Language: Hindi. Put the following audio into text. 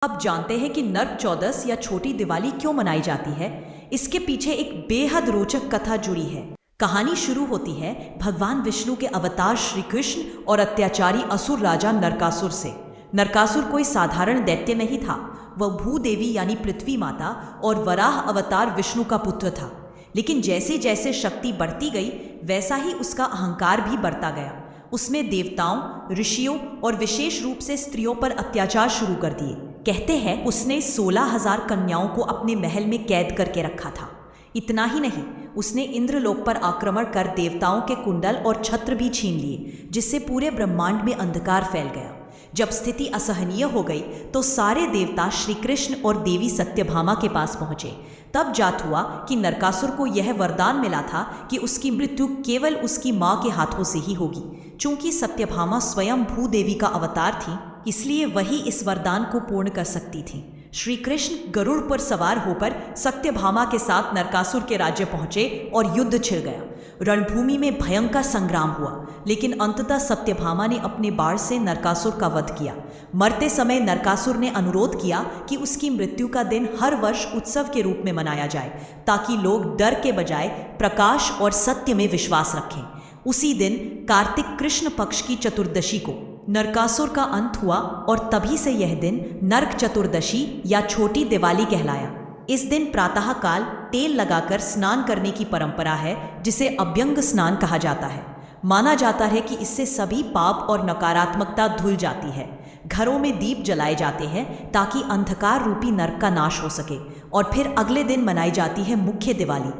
अब जानते हैं कि नरक चौदस या छोटी दिवाली क्यों मनाई जाती है। इसके पीछे एक बेहद रोचक कथा जुड़ी है। कहानी शुरू होती है भगवान विष्णु के अवतार श्री कृष्ण और अत्याचारी असुर राजा नरकासुर से। नरकासुर कोई साधारण दैत्य नहीं था, वह भूदेवी यानी पृथ्वी माता और वराह अवतार विष्णु का पुत्र था। लेकिन जैसे जैसे शक्ति बढ़ती गई वैसा ही उसका अहंकार भी बढ़ता गया। उसने देवताओं, ऋषियों और विशेष रूप से स्त्रियों पर अत्याचार शुरू कर दिए। कहते हैं उसने 16,000 कन्याओं को अपने महल में कैद करके रखा था। इतना ही नहीं, उसने इंद्रलोक पर आक्रमण कर देवताओं के कुंडल और छत्र भी छीन लिए, जिससे पूरे ब्रह्मांड में अंधकार फैल गया। जब स्थिति असहनीय हो गई तो सारे देवता श्री कृष्ण और देवी सत्यभामा के पास पहुंचे। तब जात हुआ कि नरकासुर को यह वरदान मिला था कि उसकी मृत्यु केवल उसकी मां के हाथों से ही होगी। चूंकि सत्यभामा स्वयं भूदेवी का अवतार थी, इसलिए वही इस वरदान को पूर्ण कर सकती थी। श्री कृष्ण गरुड़ पर सवार होकर सत्यभामा के साथ नरकासुर के राज्य पहुंचे और युद्ध छिड़ गया। रणभूमि में भयंकर संग्राम हुआ, लेकिन अंततः सत्यभामा ने अपने बाण से नरकासुर का वध किया। मरते समय नरकासुर ने अनुरोध किया कि उसकी मृत्यु का दिन हर वर्ष उत्सव के रूप में मनाया जाए, ताकि लोग डर के बजाय प्रकाश और सत्य में विश्वास रखें। उसी दिन कार्तिक कृष्ण पक्ष की चतुर्दशी को नरकासुर का अंत हुआ और तभी से यह दिन नरक चतुर्दशी या छोटी दिवाली कहलाया। इस दिन प्रातःकाल तेल लगाकर स्नान करने की परंपरा है, जिसे अभ्यंग स्नान कहा जाता है। माना जाता है कि इससे सभी पाप और नकारात्मकता धुल जाती है। घरों में दीप जलाए जाते हैं ताकि अंधकार रूपी नरक का नाश हो सके। और फिर अगले दिन मनाई जाती है मुख्य दिवाली,